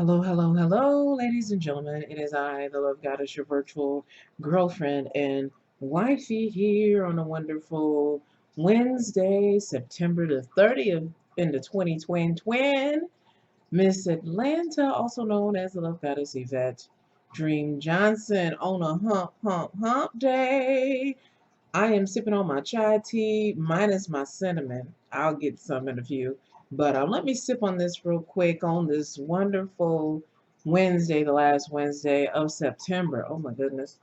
Hello, hello, hello, ladies and gentlemen. It is I, the Love Goddess, your virtual girlfriend and wifey here on a wonderful Wednesday, September the 30th in the 2020 Miss Atlanta, also known as the Love Goddess Yvette Dream Johnson on a hump day. I am sipping on my chai tea minus my cinnamon. I'll get some in a few. But let me sip on this real quick on this wonderful Wednesday, the last Wednesday of September. Oh my goodness.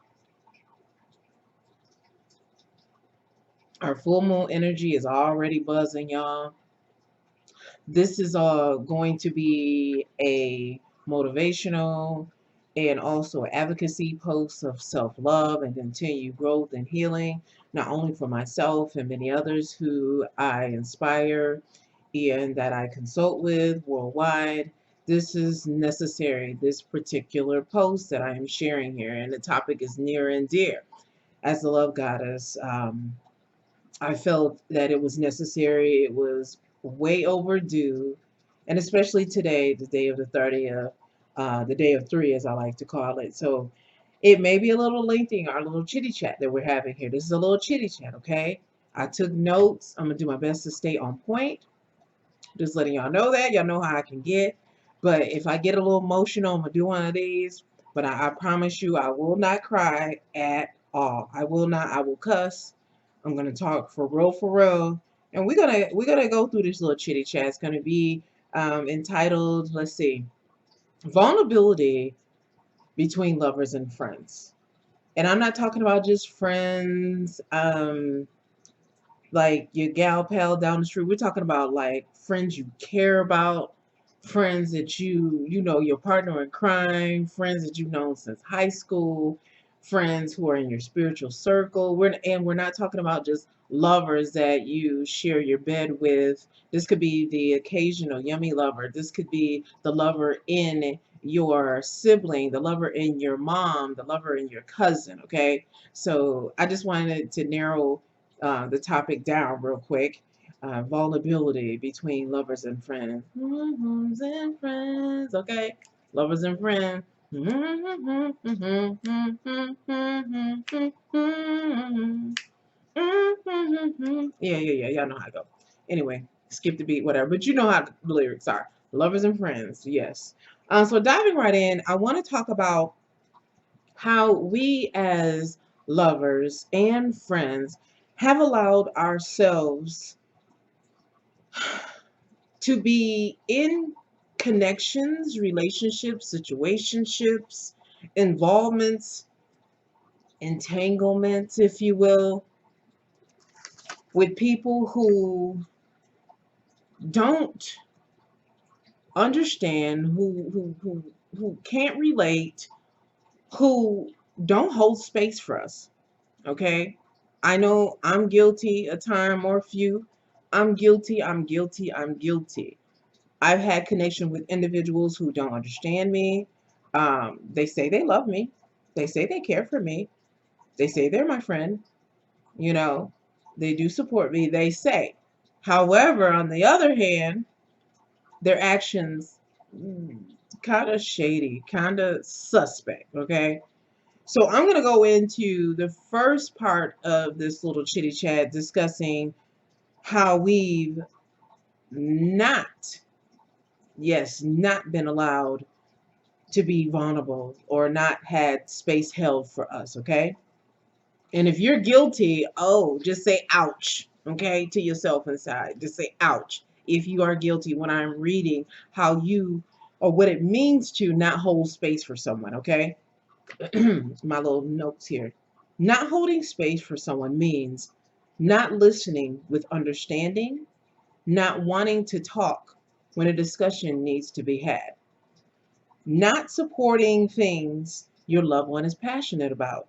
Our full moon energy is already buzzing, y'all. This is going to be a motivational and also advocacy post of self-love and continued growth and healing, not only for myself and many others who I inspire and that I consult with worldwide. This is necessary, this particular post that I am sharing here, and the topic is near and dear. As the love goddess, I felt that it was necessary. It was way overdue. And especially today, the day of the 30th, the day of three, as I like to call it. So it may be a little lengthy, our little chitty chat that we're having here. This is a little chitty chat, okay? I took notes. I'm going to do my best to stay on point. Just letting y'all know that. Y'all know how I can get. But if I get a little emotional, I'm going to do one of these. But I promise you, I will not cry at all. I will not. I will cuss. I'm gonna talk for real, and we're gonna go through this little chitty chat. It's gonna be entitled, let's see, vulnerability between lovers and friends. And I'm not talking about just friends, like your gal pal down the street. We're talking about like friends you care about, friends that you know your partner in crime, friends that you've known since high school, friends who are in your spiritual circle. We're not talking about just lovers that you share your bed with. This could be the occasional yummy lover. This could be the lover in your sibling, the lover in your mom, the lover in your cousin. Okay, so I just wanted to narrow the topic down real quick. Vulnerability between lovers and friends. Lovers and friends, okay? Lovers and friends. Yeah. Y'all know how I go. Anyway, skip the beat, whatever. But you know how the lyrics are. Lovers and friends, yes. So diving right in, I want to talk about how we as lovers and friends have allowed ourselves to be in connections, relationships, situationships, involvements, entanglements, if you will, with people who don't understand, who can't relate, who don't hold space for us. Okay? I know I'm guilty a time or a few. I'm guilty, I'm guilty, I'm guilty. I've had connection with individuals who don't understand me. They say they love me. They say they care for me. They say they're my friend. You know, they do support me, they say. However, on the other hand, their actions kind of shady, kind of suspect, okay? So I'm going to go into the first part of this little chitty chat discussing how we've not, yes, not been allowed to be vulnerable or not had space held for us, okay? And if you're guilty, oh, just say ouch, okay, to yourself inside. Just say ouch if you are guilty when I'm reading how you or what it means to not hold space for someone, okay? My little notes here. Not holding space for someone means not listening with understanding, not wanting to talk when a discussion needs to be had, not supporting things your loved one is passionate about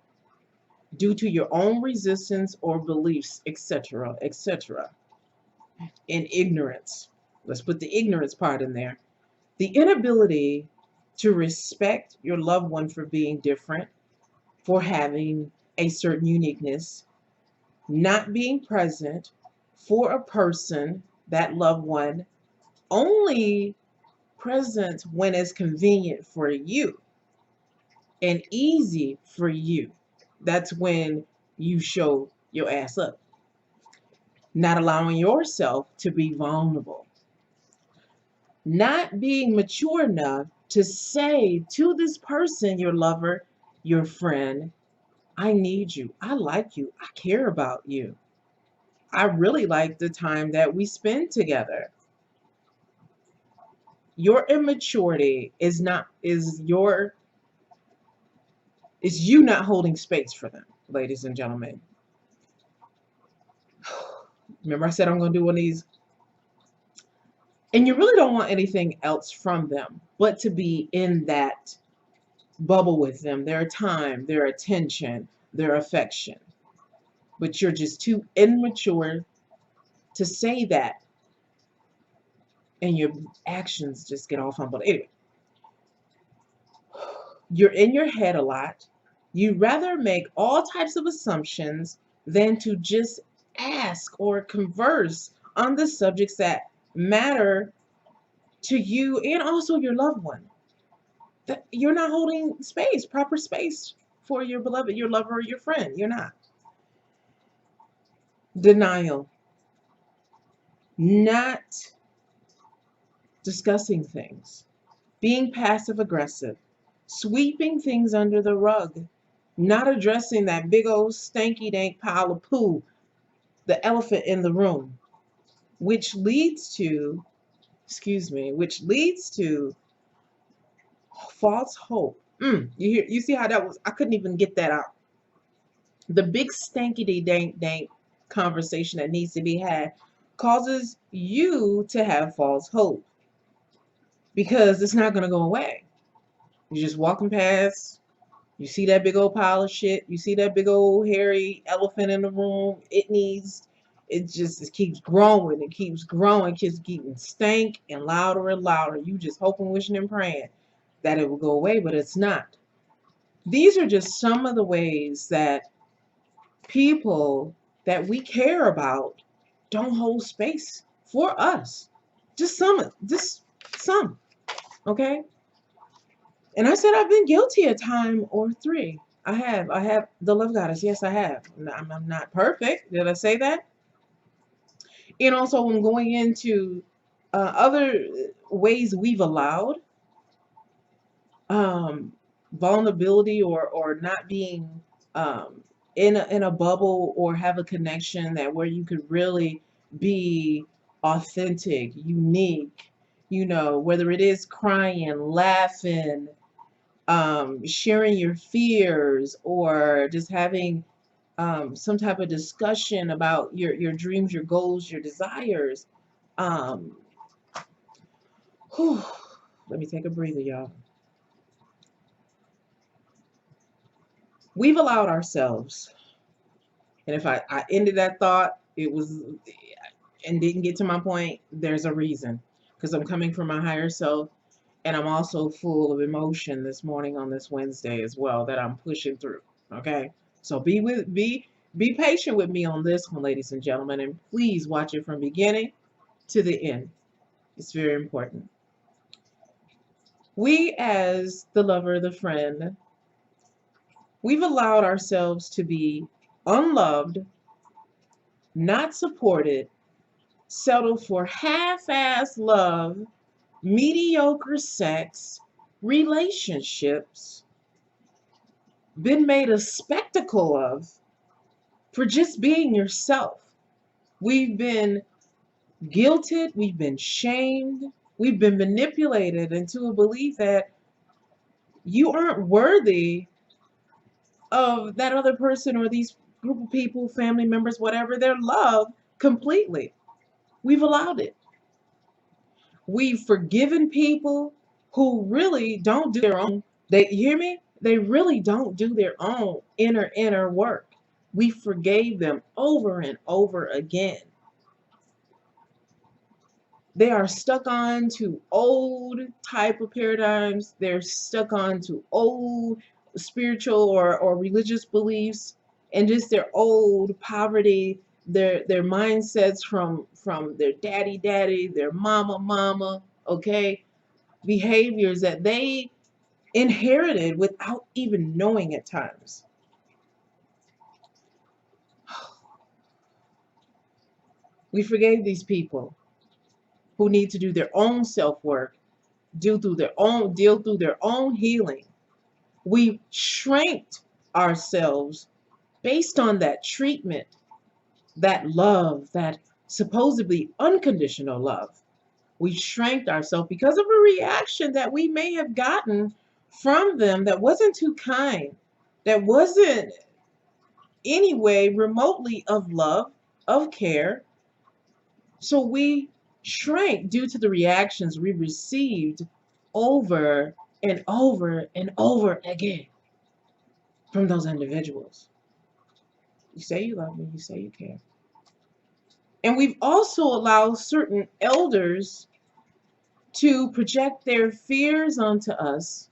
due to your own resistance or beliefs, etc., etc., and ignorance. Let's put the ignorance part in there. The inability to respect your loved one for being different, for having a certain uniqueness, not being present for a person, that loved one, only present when it's convenient for you and easy for you. That's when you show your ass up, not allowing yourself to be vulnerable, not being mature enough to say to this person, your lover, your friend, I need you, I like you, I care about you, I really like the time that we spend together. Your immaturity is you not holding space for them, ladies and gentlemen. Remember I said I'm going to do one of these, and you really don't want anything else from them but to be in that bubble with them, their time, their attention, their affection. But you're just too immature to say that, and your actions just get all fumbled. Anyway, you're in your head a lot. You rather make all types of assumptions than to just ask or converse on the subjects that matter to you and also your loved one. That you're not holding space, proper space for your beloved, your lover, or your friend. You're not. Denial, not discussing things, being passive aggressive, sweeping things under the rug, not addressing that big old stanky dank pile of poo, the elephant in the room, which leads to, which leads to false hope. You see how that was? I couldn't even get that out. The big stanky dank conversation that needs to be had causes you to have false hope because it's not going to go away. You're just walking past, you see that big old pile of shit, you see that big old hairy elephant in the room. It keeps growing, keeps getting stank and louder. You just hoping, wishing, and praying that it will go away, but it's not. These are just some of the ways that people that we care about don't hold space for us. Just some, okay? And I said I've been guilty a time or three. I have the love goddess. Yes, I have. I'm not perfect. Did I say that? And also, I'm going into other ways we've allowed vulnerability or not being in a bubble or have a connection that where you could really be authentic, unique, whether it is crying, laughing, sharing your fears, or just having some type of discussion about your dreams, your goals, your desires. Um, whew, let me take a breather, y'all. We've allowed ourselves, and if I ended that thought, it was and didn't get to my point, there's a reason. Because I'm coming from my higher self, and I'm also full of emotion this morning on this Wednesday as well that I'm pushing through. Okay? So be patient with me on this one, ladies and gentlemen, and please watch it from beginning to the end. It's very important. We, as the lover, the friend, we've allowed ourselves to be unloved, not supported, settle for half-ass love, mediocre sex, relationships, been made a spectacle of for just being yourself. We've been guilted, we've been shamed, we've been manipulated into a belief that you aren't worthy of that other person or these group of people, family members, whatever, their love completely. We've allowed it. We've forgiven people who really don't do their own. You hear me? They really don't do their own inner work. We forgave them over and over again. They are stuck on to old type of paradigms. They're stuck on to old spiritual or religious beliefs and just their old poverty, their mindsets from their daddy, their mama, okay? behaviors that they inherited without even knowing at times. We forgave these people who need to do their own self-work, deal through their own healing. We shranked ourselves based on that treatment, that love, that supposedly unconditional love. We shranked ourselves because of a reaction that we may have gotten from them that wasn't too kind, that wasn't anyway remotely of love, of care. So we shrank due to the reactions we received over and over and over again from those individuals. You say you love me, you say you care. And we've also allowed certain elders to project their fears onto us,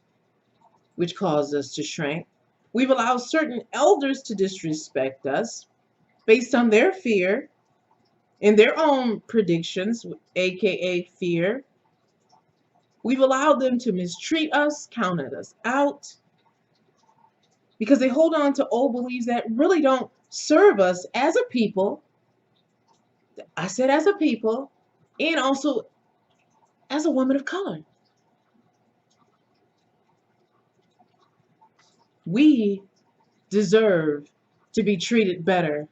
which caused us to shrink. We've allowed certain elders to disrespect us based on their fear and their own predictions, aka fear. We've allowed them to mistreat us, counted us out, because they hold on to old beliefs that really don't serve us as a people. I said as a people, and also as a woman of color. We deserve to be treated better,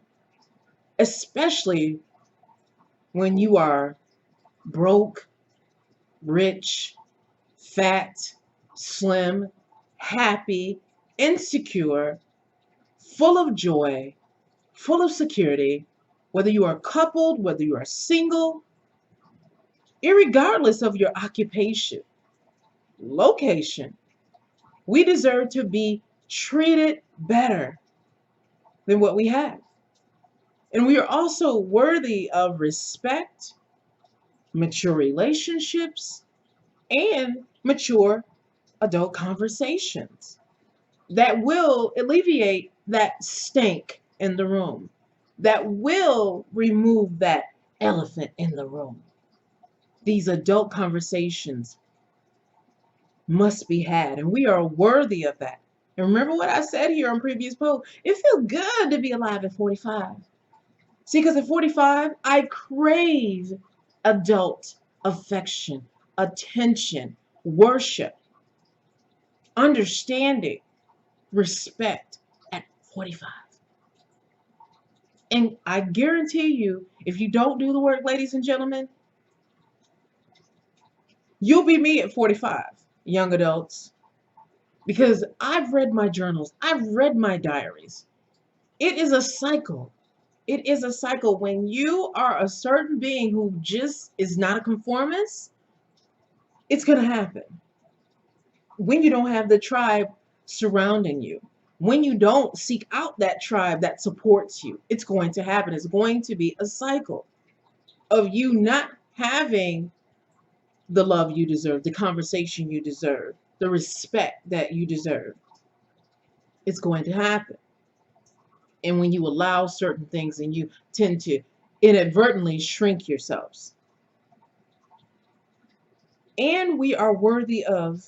especially when you are broke, rich, fat, slim, happy, insecure, full of joy, full of security, whether you are coupled, whether you are single, irregardless of your occupation, location, we deserve to be treated better than what we have. And we are also worthy of respect, mature relationships, and mature adult conversations that will alleviate that stink in the room, that will remove that elephant in the room. These adult conversations must be had, and we are worthy of that. And remember what I said here on previous posts, it feels good to be alive at 45. See, because at 45, I crave adult affection, attention, worship, understanding, respect at 45. And I guarantee you, if you don't do the work, ladies and gentlemen, you'll be me at 45, young adults, because I've read my journals, I've read my diaries. It is a cycle. It is a cycle. When you are a certain being who just is not a conformist, it's going to happen. When you don't have the tribe surrounding you, when you don't seek out that tribe that supports you, it's going to happen. It's going to be a cycle of you not having the love you deserve, the conversation you deserve, the respect that you deserve. It's going to happen. And when you allow certain things and you tend to inadvertently shrink yourselves. And we are worthy of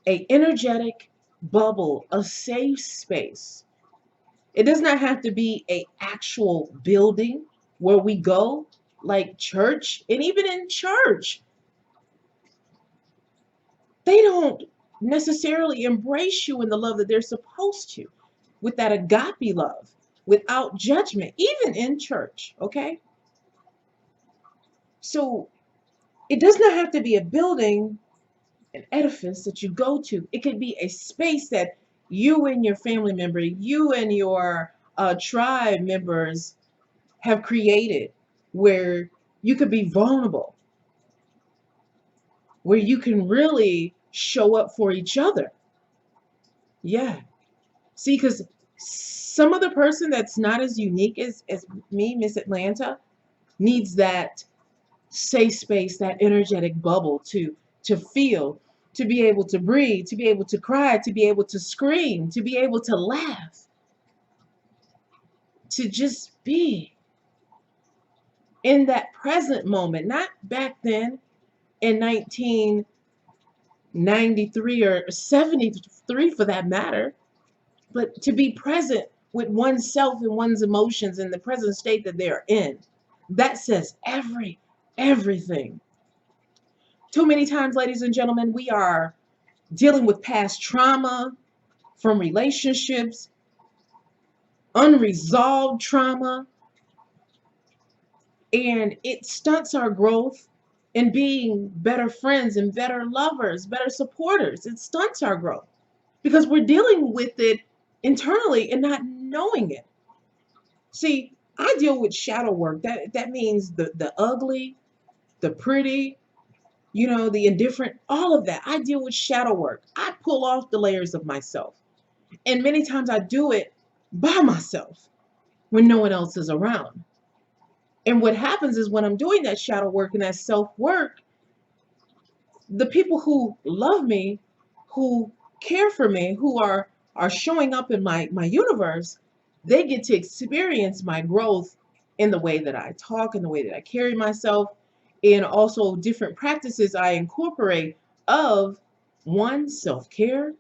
a energetic bubble, a safe space. It does not have to be an actual building where we go, like church. And even in church, they don't necessarily embrace you in the love that they're supposed to, with that agape love, without judgment, even in church, okay? So it does not have to be a building, an edifice that you go to. It could be a space that you and your family member, you and your tribe members have created, where you could be vulnerable, where you can really show up for each other. Yeah. See, because some other person that's not as unique as me, Miss Atlanta, needs that safe space, that energetic bubble to feel, to be able to breathe, to be able to cry, to be able to scream, to be able to laugh, to just be in that present moment, not back then in 19 93 or 73 for that matter, but to be present with oneself and one's emotions in the present state that they're in. That says everything. Too many times, ladies and gentlemen, we are dealing with past trauma from relationships, unresolved trauma, and it stunts our growth in being better friends and better lovers, better supporters. It stunts our growth because we're dealing with it internally and not knowing it. See, I deal with shadow work. That means the ugly, the pretty, the indifferent, all of that. I deal with shadow work. I pull off the layers of myself. And many times I do it by myself when no one else is around. And what happens is when I'm doing that shadow work and that self work, the people who love me, who care for me, who are showing up in my universe, they get to experience my growth in the way that I talk, in the way that I carry myself, and also different practices I incorporate of one, self-care,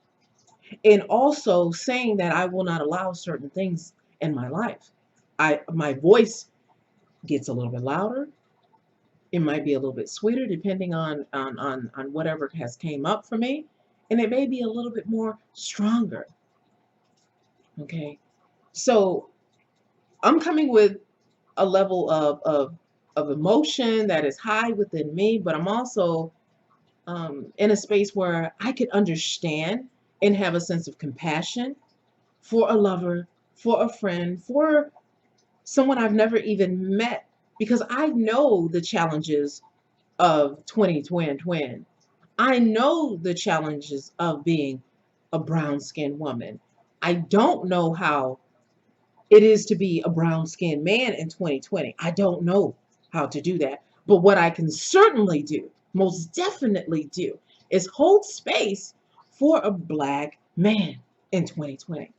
and also saying that I will not allow certain things in my life. My voice gets a little bit louder. It might be a little bit sweeter depending on whatever has came up for me, and it may be a little bit more stronger. Okay, so I'm coming with a level of emotion that is high within me, but I'm also in a space where I could understand and have a sense of compassion for a lover, for a friend, for someone I've never even met, because I know the challenges of 2020. I know the challenges of being a brown skinned woman. I don't know how it is to be a brown skinned man in 2020. I don't know how to do that. But what I can certainly do, most definitely do, is hold space for a black man in 2020.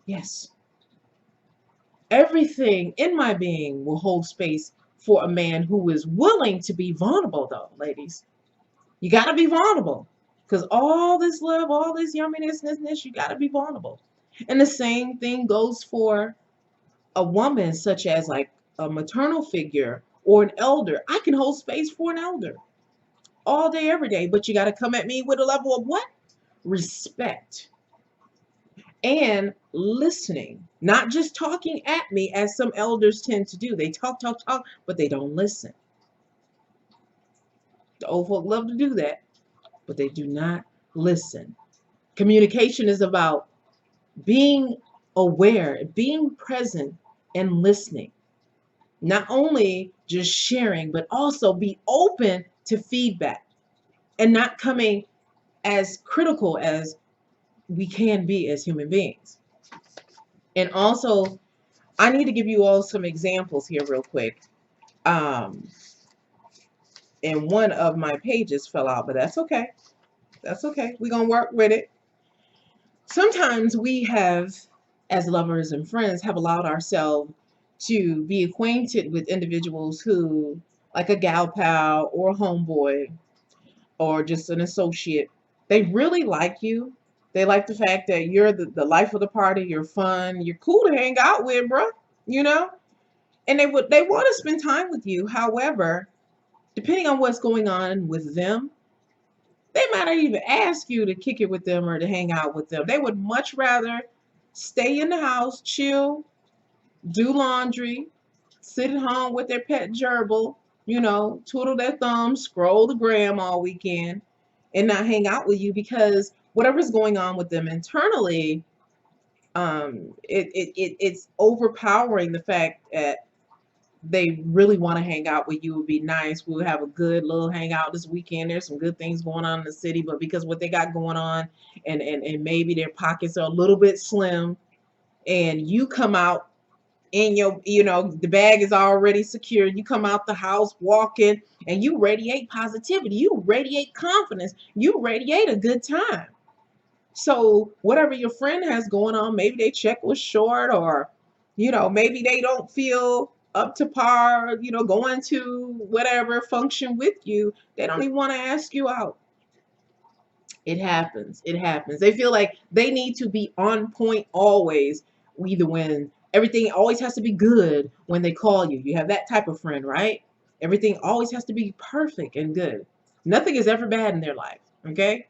Yes. Everything in my being will hold space for a man who is willing to be vulnerable, though, ladies. You got to be vulnerable because all this love, all this yumminess, you got to be vulnerable. And the same thing goes for a woman, such as like a maternal figure or an elder. I can hold space for an elder all day, every day, but you got to come at me with a level of what? Respect and listening, not just talking at me as some elders tend to do. They talk, but they don't listen. The old folk love to do that, but they do not listen. Communication is about being aware, being present, and listening. Not only just sharing, but also be open to feedback and not coming as critical as we can be as human beings. And also, I need to give you all some examples here real quick. Um, and one of my pages fell out, but that's okay. That's okay. We're going to work with it. Sometimes we have, as lovers and friends, have allowed ourselves to be acquainted with individuals who, like a gal pal or a homeboy or just an associate, they really like you. They like the fact that you're the life of the party, you're fun, you're cool to hang out with, bro, you know? And they want to spend time with you. However, depending on what's going on with them, they might not even ask you to kick it with them or to hang out with them. They would much rather stay in the house, chill, do laundry, sit at home with their pet gerbil, twiddle their thumbs, scroll the gram all weekend, and not hang out with you because whatever's going on with them internally, it's overpowering the fact that they really want to hang out with you. It would be nice. We'll have a good little hangout this weekend. There's some good things going on in the city, but because what they got going on and maybe their pockets are a little bit slim and you come out and the bag is already secured. You come out the house walking and you radiate positivity. You radiate confidence. You radiate a good time. So whatever your friend has going on, maybe they check was short or, maybe they don't feel up to par, going to whatever function with you. They don't even want to ask you out. It happens. It happens. They feel like they need to be on point always, either when everything always has to be good when they call you. You have that type of friend, right? Everything always has to be perfect and good. Nothing is ever bad in their life. Okay?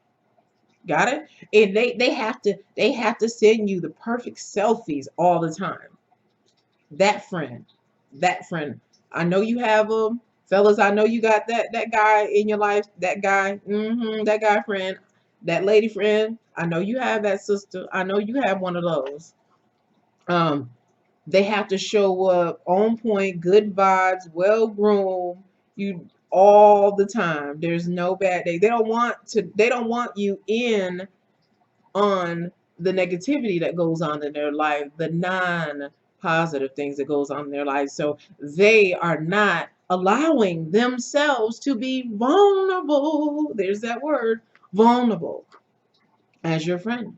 Got it? And they have to send you the perfect selfies all the time. That friend. That friend. I know you have them. Fellas, I know you got that guy in your life, that guy, that guy friend, that lady friend. I know you have that sister. I know you have one of those. Um, they have to show up on point, good vibes, well groomed, you all the time. There's no bad day. They don't want you in on the negativity that goes on in their life, the non-positive things that goes on in their life. So they are not allowing themselves to be vulnerable. There's that word, vulnerable, as your friend.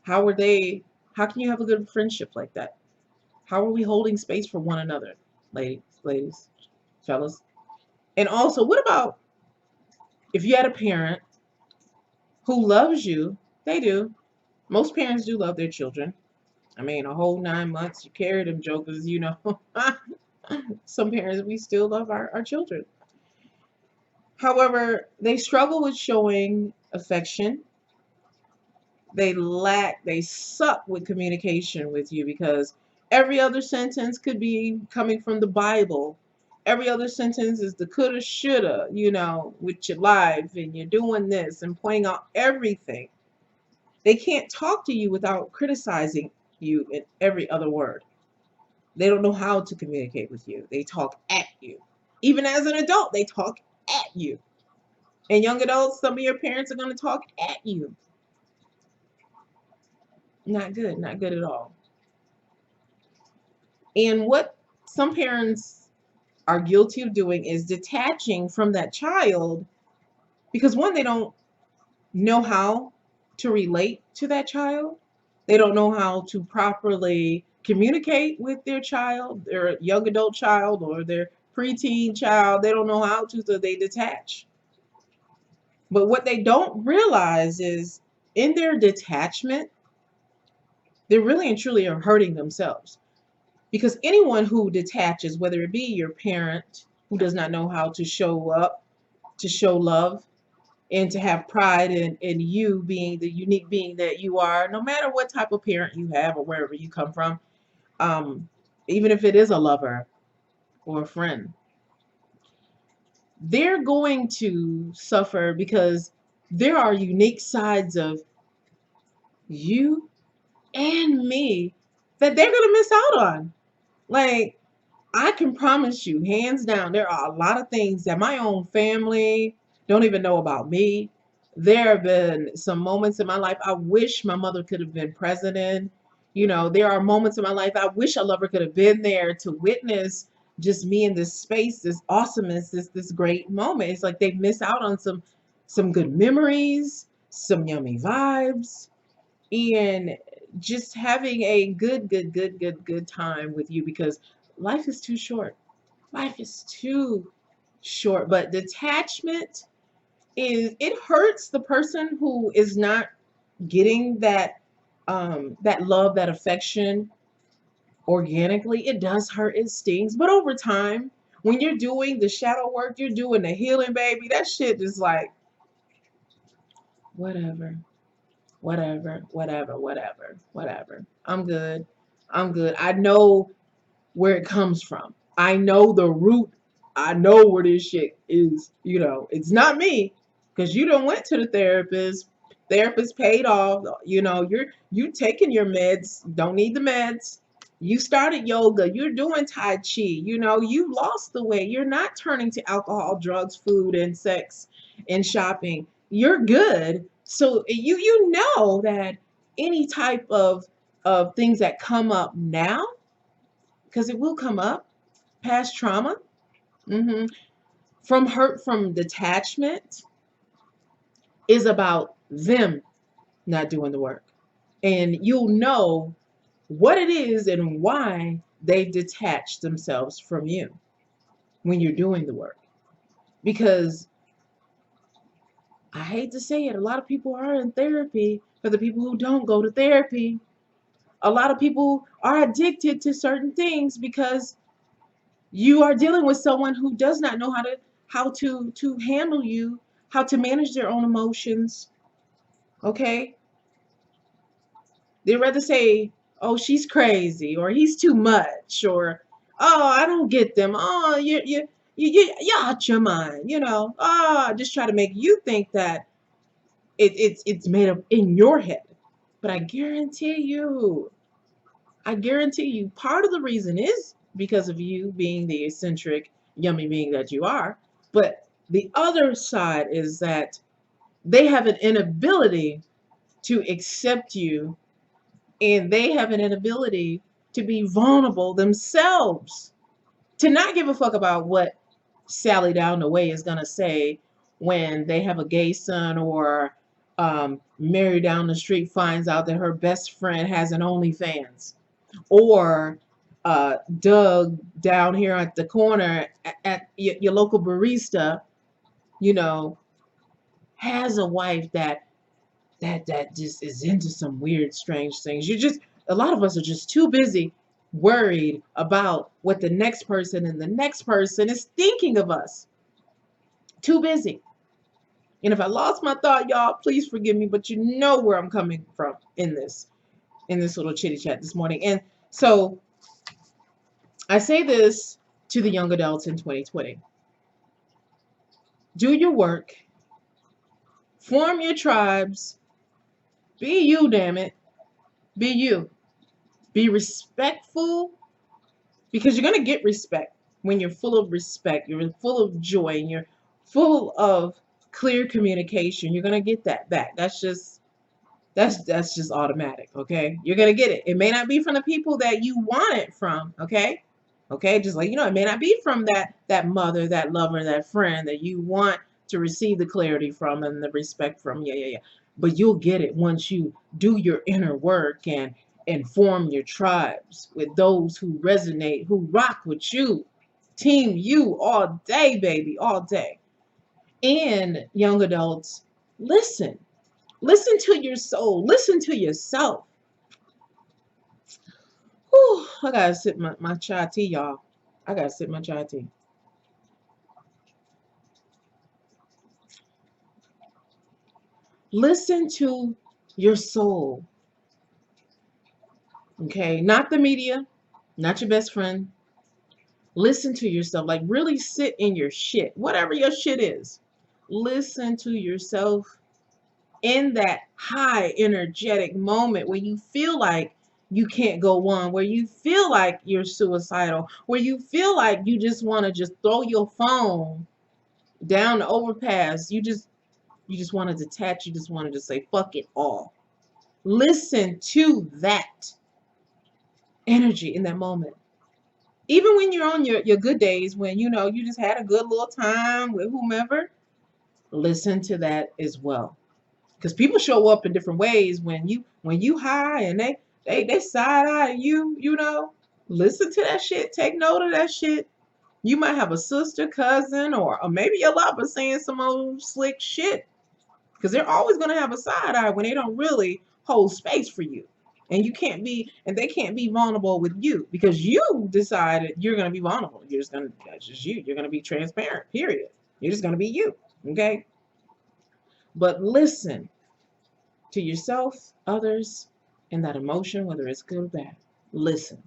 How are they? How can you have a good friendship like that? How are we holding space for one another, ladies, fellas? And also, what about if you had a parent who loves you? They do. Most parents do love their children. I mean, a whole 9 months, you carry them jokers. Some parents, we still love our children. However, they struggle with showing affection. They suck with communication with you because every other sentence could be coming from the Bible. Every other sentence is the coulda, shoulda, with your life and you're doing this and pointing out everything. They can't talk to you without criticizing you in every other word. They don't know how to communicate with you. They talk at you. Even as an adult, they talk at you. And young adults, some of your parents are going to talk at you. Not good, not good at all. And what some parents are guilty of doing is detaching from that child because one, they don't know how to relate to that child. They don't know how to properly communicate with their child, their young adult child, or their preteen child. They don't know how to, so they detach. But what they don't realize is in their detachment, they really and truly are hurting themselves. Because anyone who detaches, whether it be your parent who does not know how to show up, to show love, and to have pride in you being the unique being that you are, no matter what type of parent you have or wherever you come from, um, even if it is a lover or a friend, they're going to suffer because there are unique sides of you and me that they're going to miss out on. Like, I can promise you, hands down, there are a lot of things that my own family don't even know about me. There have been some moments in my life I wish my mother could have been present in. There are moments in my life I wish a lover could have been there to witness just me in this space, this awesomeness, this great moment. It's like they miss out on some good memories, some yummy vibes, and just having a good time with you because life is too short. Life is too short. But detachment it hurts the person who is not getting that love, that affection organically. It does hurt, it stings. But over time, when you're doing the shadow work, you're doing the healing, baby, that shit is like whatever. Whatever. I'm good. I'm good. I know where it comes from. I know the root. I know where this shit is. It's not me because you don't went to the therapist. Therapist paid off. You taking your meds. Don't need the meds. You started yoga. You're doing Tai Chi. You lost the weight. You're not turning to alcohol, drugs, food, and sex and shopping. You're good. So you know that any type of things that come up now, because it will come up, past trauma, hmm from hurt, from detachment, is about them not doing the work. And you'll know what it is and why they've detached themselves from you when you're doing the work. Because I hate to say it, a lot of people are in therapy for the people who don't go to therapy. A lot of people are addicted to certain things because you are dealing with someone who does not know how to handle you, how to manage their own emotions. Okay? They'd rather say, "Oh, she's crazy," or "He's too much," or "Oh, I don't get them." "Oh, you're out your mind," just try to make you think that it's made up in your head. But I guarantee you, part of the reason is because of you being the eccentric, yummy being that you are. But the other side is that they have an inability to accept you, and they have an inability to be vulnerable themselves, to not give a fuck about what Sally down the way is going to say when they have a gay son, or Mary down the street finds out that her best friend has an OnlyFans, or Doug down here at the corner at your local barista, you know, has a wife that just is into some weird, strange things. A lot of us are just too busy worried about what the next person and the next person is thinking of us. Too busy. And if I lost my thought, y'all, please forgive me, but you know where I'm coming from in this little chitty chat this morning. And so I say this to the young adults in 2020. Do your work, form your tribes, be you, damn it. Be you. Be respectful, because you're going to get respect when you're full of respect, you're full of joy, and you're full of clear communication. You're going to get that back. That's just automatic, okay? You're going to get it. It may not be from the people that you want it from, okay? Okay, just like, it may not be from that mother, that lover, that friend that you want to receive the clarity from and the respect from. Yeah, yeah, yeah. But you'll get it once you do your inner work and form your tribes with those who resonate, who rock with you. Team you all day, baby, all day. And young adults, listen. Listen to your soul. Listen to yourself. Whew, I gotta sip my chai tea, y'all. I gotta sip my chai tea. Listen to your soul. Okay? Not the media, not your best friend. Listen to yourself. Like, really sit in your shit, whatever your shit is. Listen to yourself in that high energetic moment where you feel like you can't go on, where you feel like you're suicidal, where you feel like you just want to just throw your phone down the overpass. You just want to detach. You just want to just say fuck it all. Listen to that energy in that moment. Even when you're on your good days, when you just had a good little time with whomever, listen to that as well. Because people show up in different ways when you high, and they side eye you. Listen to that shit. Take note of that shit. You might have a sister, cousin, or maybe your lover saying some old slick shit. Because they're always gonna have a side eye when they don't really hold space for you. And they can't be vulnerable with you because you decided you're gonna be vulnerable. That's just you. You're gonna be transparent, period. You're just gonna be you. Okay? But listen to yourself, others, and that emotion, whether it's good or bad. Listen.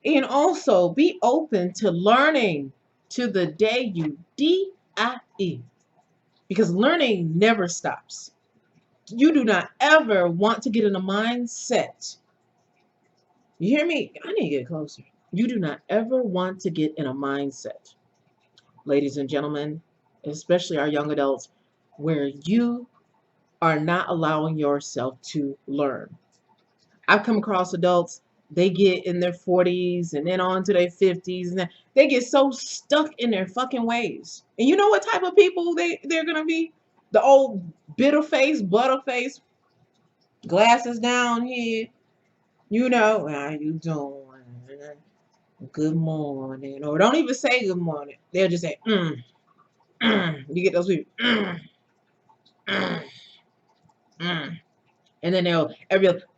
And also be open to learning to the day you die. Because learning never stops. You do not ever want to get in a mindset. You hear me? I need to get closer. You do not ever want to get in a mindset, ladies and gentlemen, especially our young adults, where you are not allowing yourself to learn. I've come across adults, they get in their 40s and then on to their 50s, and they get so stuck in their fucking ways. And you know what type of people they're going to be? The old bitter face, butter face, glasses down here. How you doing? Good morning. Or don't even say good morning. They'll just say, mm. You get those people, mm. Mm, mm. And then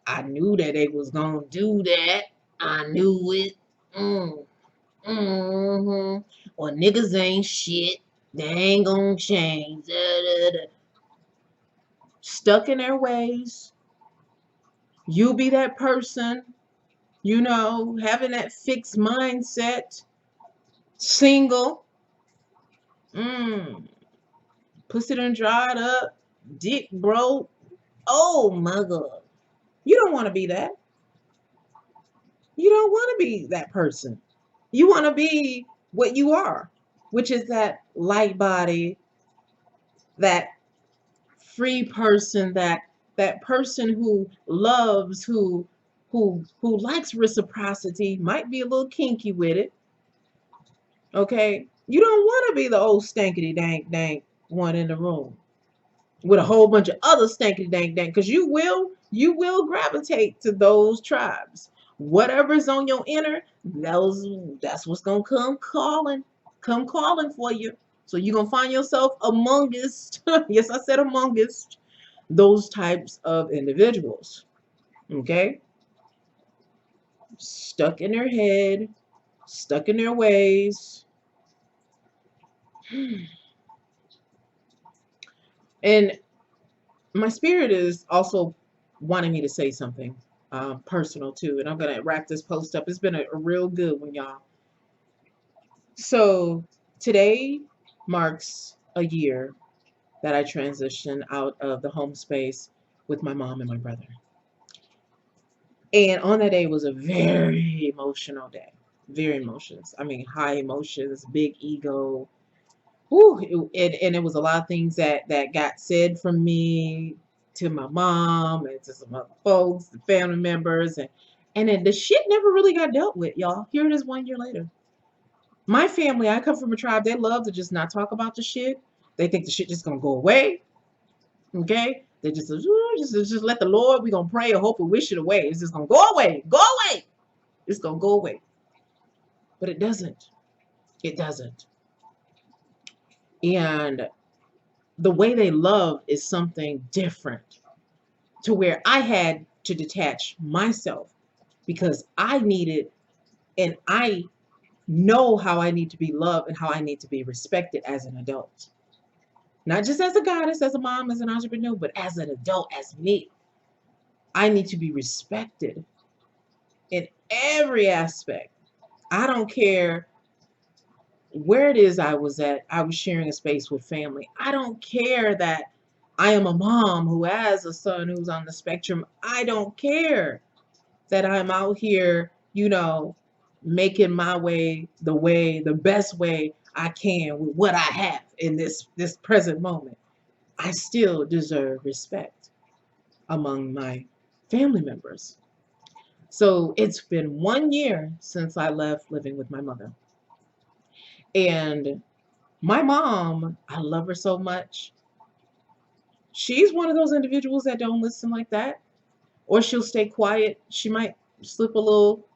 I knew that they was gonna do that. I knew it. Mm, hmm Or niggas ain't shit. They ain't gonna change. Da, da, da. Stuck in their ways. You be that person, having that fixed mindset. Single. Mm, pussy done dried up. Dick broke. Oh my God. You don't want to be that. You don't want to be that person. You want to be what you are, which is that light body, that free person, that person who loves, who likes reciprocity, might be a little kinky with it. Okay? You don't want to be the old stankety dank dank one in the room with a whole bunch of other stanky dank dank, because you will gravitate to those tribes. Whatever's on your inner, that's what's gonna come calling for you. So you're gonna find yourself amongst yes, I said amongst those types of individuals. Okay, stuck in their head, stuck in their ways. And my spirit is also wanting me to say something personal too, and I'm gonna wrap this post up. It's been a real good one, y'all. So today marks a year that I transitioned out of the home space with my mom and my brother. And on that day was a very emotional day. Very emotions. I mean, high emotions, big ego. Ooh, and it was a lot of things that got said from me to my mom and to some other folks, the family members, and then the shit never really got dealt with, y'all. Here it is 1 year later. My family, I come from a tribe, they love to just not talk about the shit. They think the shit just gonna go away. Okay? They just let the Lord, we gonna pray or hope or wish it away. It's just gonna go away. Go away. It's gonna go away. But it doesn't. It doesn't. And the way they love is something different, to where I had to detach myself because I needed, and I know how I need to be loved and how I need to be respected as an adult. Not just as a goddess, as a mom, as an entrepreneur, but as an adult, as me. I need to be respected in every aspect. I don't care where it is I was at. I was sharing a space with family. I don't care that I am a mom who has a son who's on the spectrum. I don't care that I'm out here, making my way, the best way I can with what I have in this present moment. I still deserve respect among my family members. So it's been 1 year since I left living with my mother. And my mom, I love her so much. She's one of those individuals that don't listen like that, or she'll stay quiet. She might slip a little,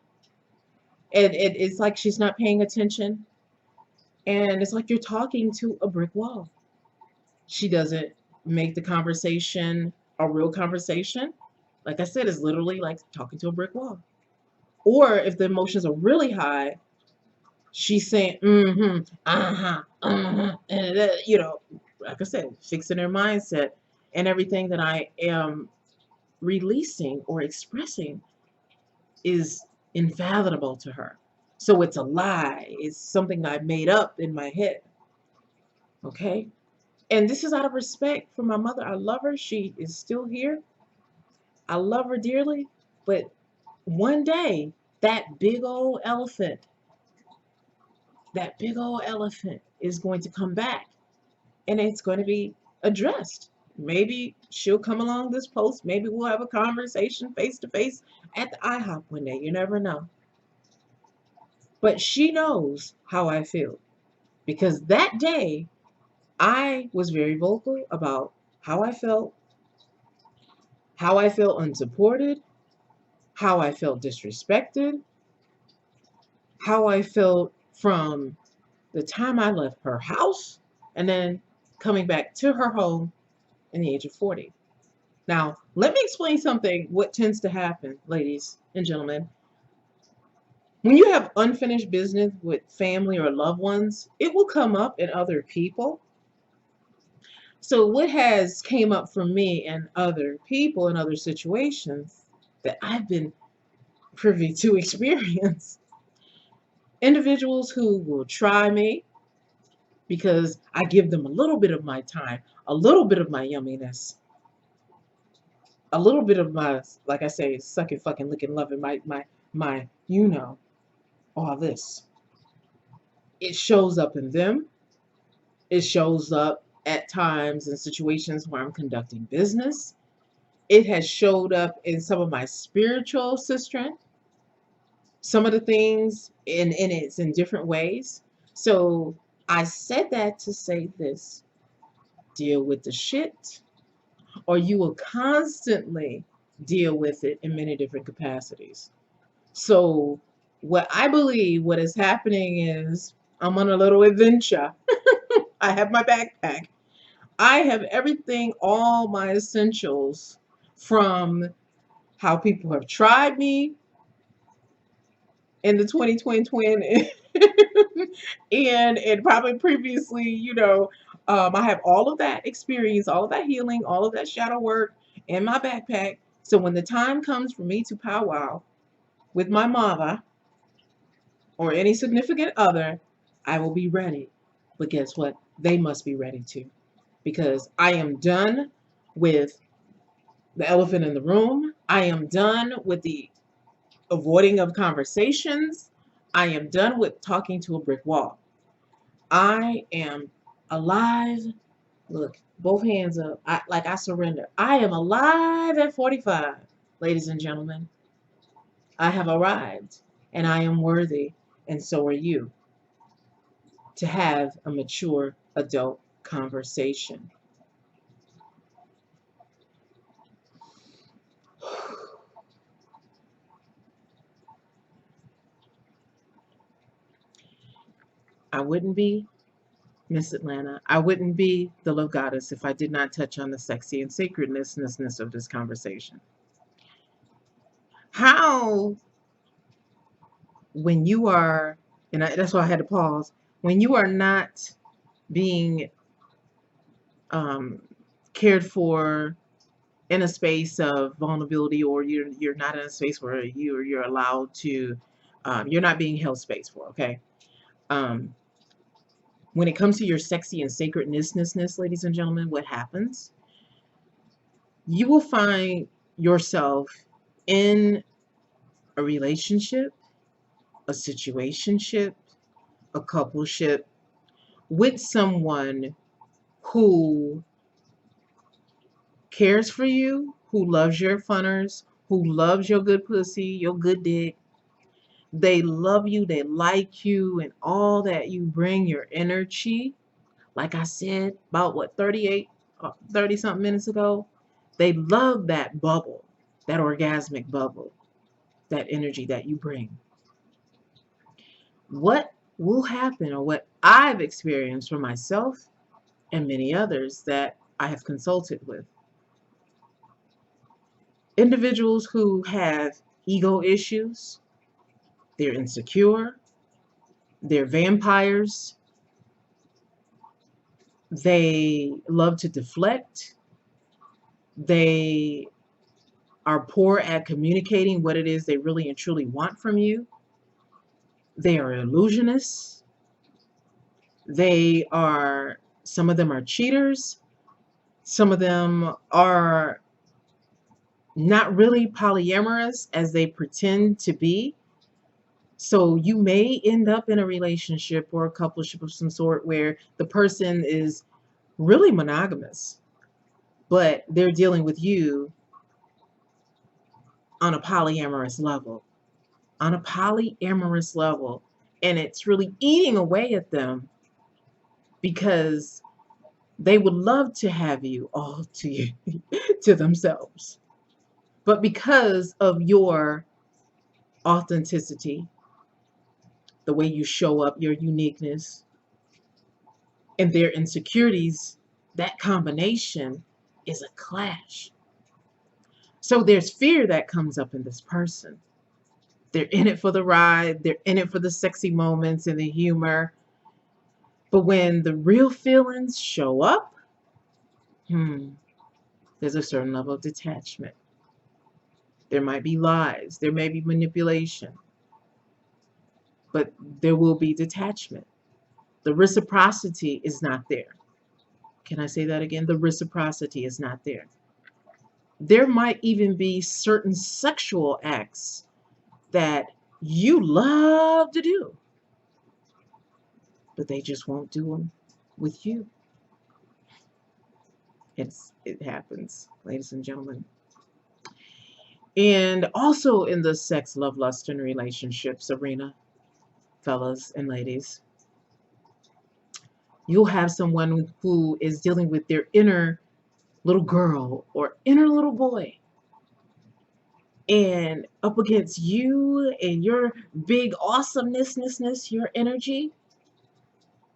and it's like she's not paying attention. And it's like you're talking to a brick wall. She doesn't make the conversation a real conversation. Like I said, it's literally like talking to a brick wall. Or if the emotions are really high, she's saying, mm-hmm, uh-huh, uh-huh, and like I said, fixing her mindset, and everything that I am releasing or expressing is invaluable to her. So it's a lie. It's something I've made up in my head. Okay? And this is out of respect for my mother. I love her. She is still here. I love her dearly. But one day, that big old elephant, is going to come back, and it's going to be addressed. Maybe she'll come along this post. Maybe we'll have a conversation face to face at the IHOP one day. You never know. But she knows how I feel, because that day I was very vocal about how I felt unsupported, how I felt disrespected, how I felt from the time I left her house and then coming back to her home in the age of 40. Now, let me explain something, what tends to happen, ladies and gentlemen. When you have unfinished business with family or loved ones, it will come up in other people. So what has came up for me and other people in other situations that I've been privy to experience, individuals who will try me because I give them a little bit of my time, a little bit of my yumminess, a little bit of my, like I say, sucking, fucking, licking, loving, my, all this. It shows up in them. It shows up at times in situations where I'm conducting business. It has showed up in some of my spiritual sister, some of the things, and it's in different ways. So I said that to say this: deal with the shit, or you will constantly deal with it in many different capacities. So what I believe what is happening is I'm on a little adventure. I have my backpack. I have everything, all my essentials, from how people have tried me in the 2020 twin and probably previously, I have all of that experience, all of that healing, all of that shadow work in my backpack. So when the time comes for me to powwow with my mother or any significant other, I will be ready. But guess what? They must be ready too, because I am done with the elephant in the room. I am done with the avoiding of conversations. I am done with talking to a brick wall. I am alive. Look, both hands up. I surrender. I am alive at 45, ladies and gentlemen. I have arrived and I am worthy, and so are you, to have a mature adult conversation. I wouldn't be Miss Atlanta. I wouldn't be the love goddess if I did not touch on the sexy and sacredness of this conversation. How, when you are, that's why I had to pause, when you are not being um, cared for in a space of vulnerability, or you're not in a space where you're allowed to, you're not being held space for, okay? Um, when it comes to your sexy and sacredness, ladies and gentlemen, what happens? You will find yourself in a relationship, a situationship, a coupleship with someone who cares for you, who loves your funners, who loves your good pussy, your good dick. They love you, they like you, and all that you bring, your energy. Like I said, about what, 30 something minutes ago, they love that bubble, that orgasmic bubble, that energy that you bring. What will happen, or what I've experienced for myself and many others that I have consulted with, individuals who have ego issues, they're insecure, they're vampires, they love to deflect, they are poor at communicating what it is they really and truly want from you. They are illusionists. Some of them are cheaters. Some of them are not really polyamorous as they pretend to be. So you may end up in a relationship or a coupleship of some sort where the person is really monogamous, but they're dealing with you on a polyamorous level, and it's really eating away at them because they would love to have you all to you, to themselves. But because of your authenticity, the way you show up, your uniqueness, and their insecurities, that combination is a clash. So there's fear that comes up in this person. They're in it for the ride, they're in it for the sexy moments and the humor. But when the real feelings show up, there's a certain level of detachment. There might be lies, there may be manipulation, but there will be detachment. The reciprocity is not there. Can I say that again? The reciprocity is not there. There might even be certain sexual acts that you love to do, but they just won't do them with you. It happens, ladies and gentlemen. And also in the sex, love, lust, and relationships arena, fellas and ladies, you'll have someone who is dealing with their inner little girl or inner little boy, and up against you and your big awesomeness, your energy,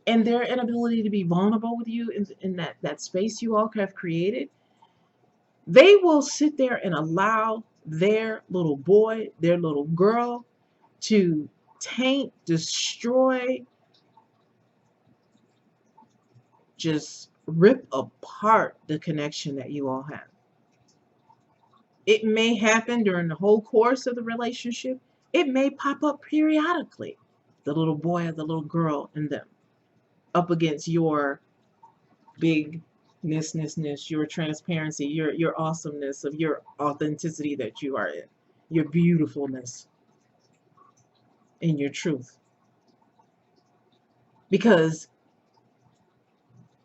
and their inability to be vulnerable with you in that space you all have created. They will sit there and allow their little boy, their little girl to taint, destroy, just rip apart the connection that you all have. It may happen during the whole course of the relationship. It may pop up periodically. The little boy or the little girl in them up against your bigness, your transparency, your awesomeness of your authenticity that you are in, your beautifulness and your truth. Because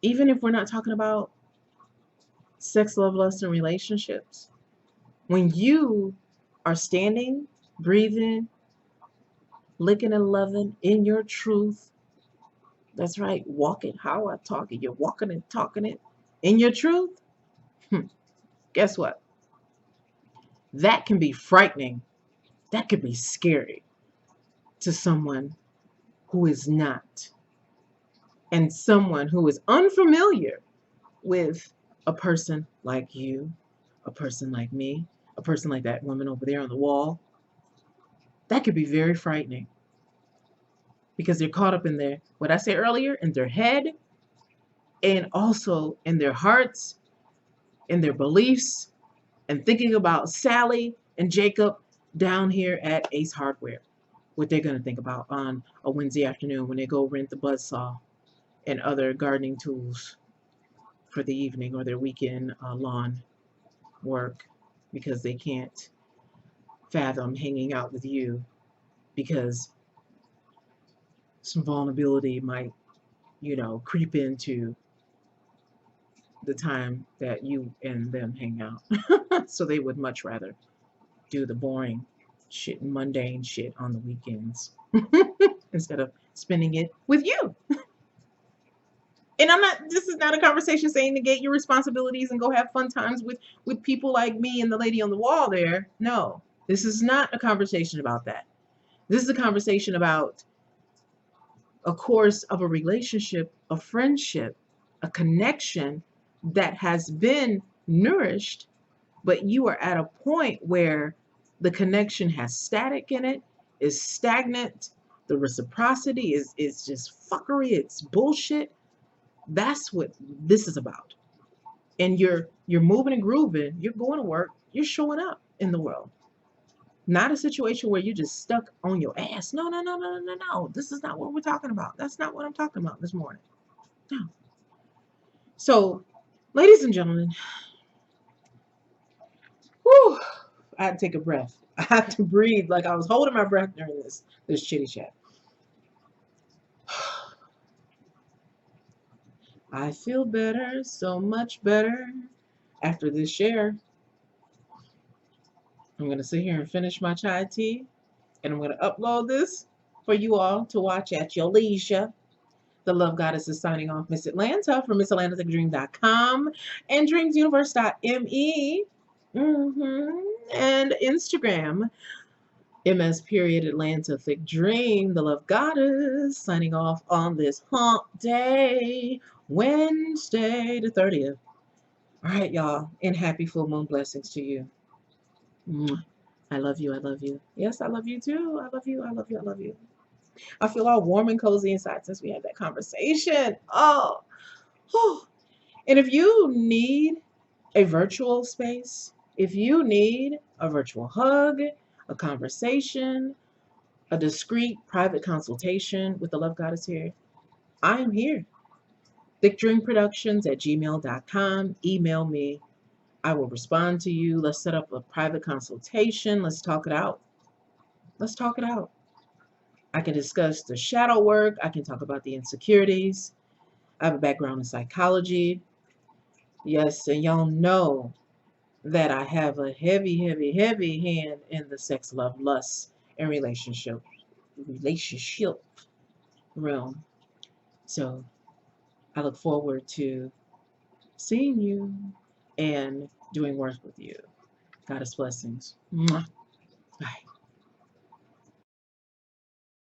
even if we're not talking about sex, love, lust, and relationships, when you are standing, breathing, licking and loving in your truth, that's right, walking how I talk it, you're walking and talking it in your truth, guess what? That can be frightening. That could be scary to someone who is not, and someone who is unfamiliar with a person like you, a person like me, a person like that woman over there on the wall. That could be very frightening because they're caught up in their, what I said earlier, in their head and also in their hearts, in their beliefs, and thinking about Sally and Jacob down here at Ace Hardware, what they're going to think about on a Wednesday afternoon when they go rent the buzzsaw and other gardening tools for the evening or their weekend lawn work, because they can't fathom hanging out with you because some vulnerability might, creep into the time that you and them hang out. So they would much rather do the boring shit, mundane shit on the weekends instead of spending it with you. And this is not a conversation saying negate your responsibilities and go have fun times with people like me and the lady on the wall there. No, this is not a conversation about that. This is a conversation about a course of a relationship, a friendship, a connection that has been nourished, but you are at a point where the connection has static in it, is stagnant, the reciprocity is just fuckery, it's bullshit. That's what this is about. And you're moving and grooving, you're going to work, you're showing up in the world. Not a situation where you're just stuck on your ass. No, no, no, no, no, no. This is not what we're talking about. That's not what I'm talking about this morning. No. So, ladies and gentlemen, whew, I had to take a breath. I had to breathe like I was holding my breath during this chitty chat. I feel better, so much better after this share. I'm going to sit here and finish my chai tea, and I'm going to upload this for you all to watch at your leisure. The Love Goddess is signing off. Miss Atlanta from Ms.Atlanta Thick Dream.com and dreamsuniverse.me and Instagram. MS.Atlanta Thick Dream, the Love Goddess, signing off on this hump day, Wednesday the 30th. All right, y'all, and happy full moon blessings to you. Mwah. I love you. I love you. Yes, I love you too. I love you. I love you. I love you. I feel all warm and cozy inside since we had that conversation. Oh, whew. And if you need a virtual space, if you need a virtual hug, a conversation, a discreet private consultation with the Love Goddess here, I am here. thickdreamproductions@gmail.com. Email me. I will respond to you. Let's set up a private consultation. Let's talk it out. Let's talk it out. I can discuss the shadow work. I can talk about the insecurities. I have a background in psychology. Yes, and y'all know that I have a heavy, heavy, heavy hand in the sex, love, lust, and relationship realm. So I look forward to seeing you and doing work with you. Goddess blessings. Mwah. Bye.